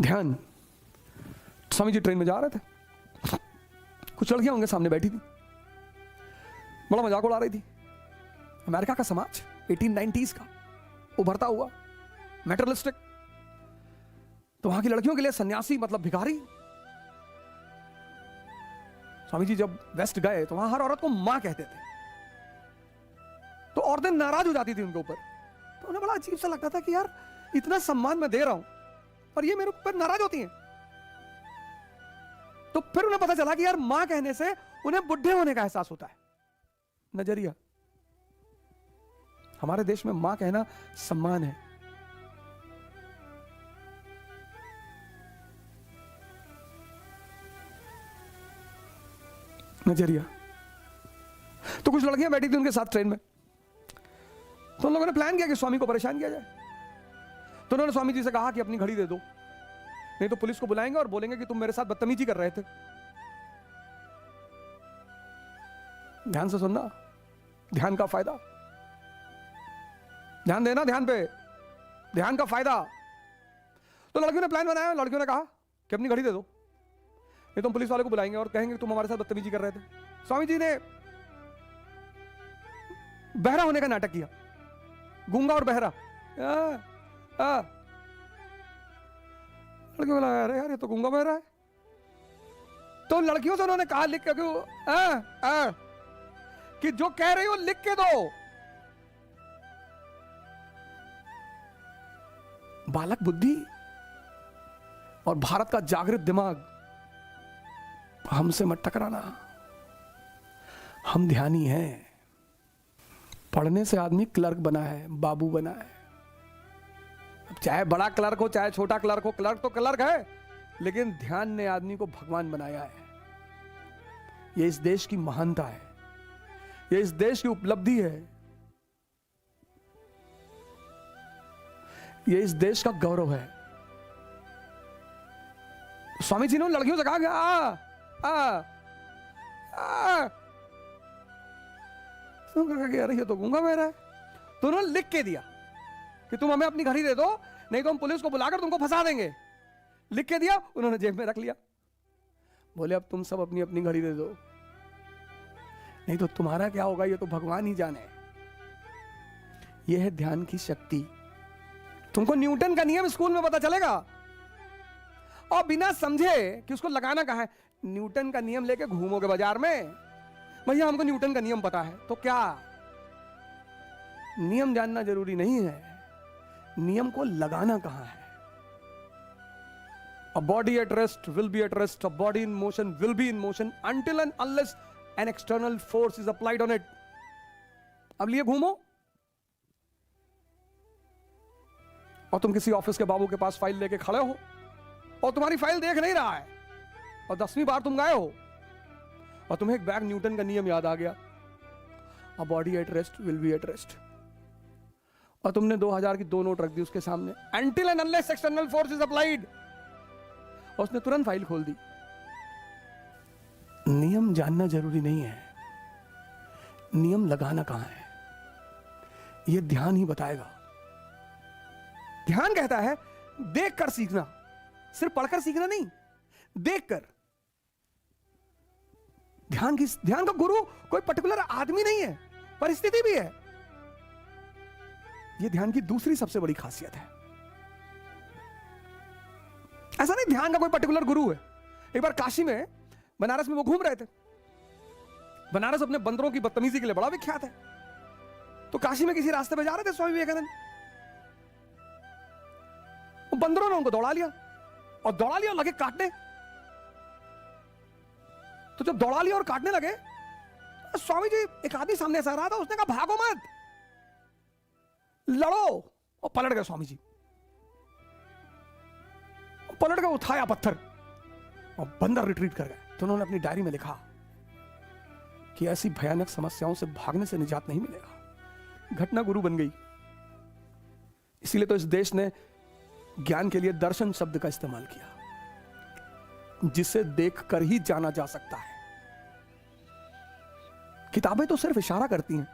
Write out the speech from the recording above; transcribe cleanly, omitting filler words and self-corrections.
ध्यान। स्वामी जी ट्रेन में जा रहे थे, कुछ लड़कियां उनके सामने बैठी थी, बड़ा मजाक उड़ा रही थी। अमेरिका का समाज 1890s का उभरता हुआ मेटरलिस्टिक, तो वहां की लड़कियों के लिए सन्यासी मतलब भिखारी। स्वामी जी जब वेस्ट गए तो वहां हर औरत को मां कहते थे, तो औरतें नाराज हो जाती थी उनके ऊपर। तो उन्हें बड़ा अजीब सा लगता था कि यार इतना सम्मान मैं दे रहा हूं और ये मेरे ऊपर नाराज होती हैं। तो फिर उन्हें पता चला कि यार मां कहने से उन्हें बुढ़े होने का एहसास होता है। नजरिया। हमारे देश में मां कहना सम्मान है। नजरिया। तो कुछ लड़कियां बैठी थी उनके साथ ट्रेन में, तो उन लोगों ने प्लान किया कि स्वामी को परेशान किया जाए। तो उन्होंने स्वामी जी से कहा कि अपनी घड़ी दे दो, नहीं तो पुलिस को बुलाएंगे और बोलेंगे कि तुम मेरे साथ बदतमीजी कर रहे थे। ध्यान से सुनना, ध्यान का फायदा, ध्यान देना, ध्यान पे, ध्यान का फायदा। तो लड़कियों ने प्लान बनाया, लड़कियों ने कहा कि अपनी घड़ी दे दो, नहीं तो हम पुलिस वाले को बुलाएंगे और कहेंगे कि तुम हमारे साथ बदतमीजी कर रहे थे। स्वामी जी ने बहरा होने का नाटक किया, गूंगा और बहरा। लड़कियों को लगा अरे यार ये तो गूंगा बहरा है। तो लड़कियों से उन्होंने कहा लिख के कि जो कह रही हो लिख के दो। बालक बुद्धि और भारत का जागृत दिमाग, हमसे मत टकराना, हम ध्यानी हैं। पढ़ने से आदमी क्लर्क बना है, बाबू बना है। चाहे बड़ा क्लर्क हो चाहे छोटा क्लर्क हो, क्लर्क तो क्लर्क है, लेकिन ध्यान ने आदमी को भगवान बनाया है। यह इस देश की महानता है, यह इस देश की उपलब्धि है, यह इस देश का गौरव है। स्वामी जी ने लड़कियों से कहा कि अरे ये तो गूंगा बहरा है। तो उन्होंने लिख के दिया कि तुम हमें अपनी घड़ी दे दो, नहीं तो हम पुलिस को बुलाकर तुमको फंसा देंगे। लिख के दिया, उन्होंने जेब में रख लिया। बोले अब तुम सब अपनी अपनी घड़ी दे दो, नहीं तो तुम्हारा क्या होगा ये तो भगवान ही जाने। यह है ध्यान की शक्ति। तुमको न्यूटन का नियम स्कूल में पता चलेगा और बिना समझे कि उसको लगाना कहां है, न्यूटन का नियम लेके घूमोगे बाजार में, भैया हमको न्यूटन का नियम पता है। तो क्या नियम जानना जरूरी नहीं है, नियम को लगाना कहां है। A body at rest will be at rest, a body in motion will be in motion until and unless an external force is applied on it. अब लिए घूमो और तुम किसी ऑफिस के बाबू के पास फाइल लेके खड़े हो और तुम्हारी फाइल देख नहीं रहा है और 10वीं बार तुम गए हो और तुम्हें एक बैग न्यूटन का नियम याद आ गया, a body at rest will be at rest, और तुमने 2000 की 2 नोट रख दी उसके सामने, until and unless external force is applied, और उसने तुरंत फाइल खोल दी। नियम जानना जरूरी नहीं है, नियम लगाना कहां है यह ध्यान ही बताएगा। ध्यान कहता है देखकर सीखना, सिर्फ पढ़कर सीखना नहीं, देखकर। ध्यान का गुरु कोई पर्टिकुलर आदमी नहीं है, परिस्थिति भी है। यह ध्यान की दूसरी सबसे बड़ी खासियत है। ऐसा नहीं ध्यान का कोई पर्टिकुलर गुरु है। एक बार काशी में, बनारस में वो घूम रहे थे। बनारस अपने बंदरों की बदतमीजी के लिए बड़ा विख्यात है। तो काशी में किसी रास्ते पे जा रहे थे स्वामी विवेकानंद, बंदरों ने उनको दौड़ा लिया और लगे काटने। तो जब दौड़ा लिया और काटने लगे, स्वामी जी, एक आदमी सामने से आ रहा था, उसने कहा भागो मत, लड़ो। और पलट गए स्वामी जी, पलट गए, उठाया पत्थर और बंदर रिट्रीट कर गए। तो उन्होंने अपनी डायरी में लिखा कि ऐसी भयानक समस्याओं से भागने से निजात नहीं मिलेगा। घटना गुरु बन गई। इसीलिए तो इस देश ने ज्ञान के लिए दर्शन शब्द का इस्तेमाल किया, जिसे देखकर ही जाना जा सकता है। किताबें तो सिर्फ इशारा करती हैं,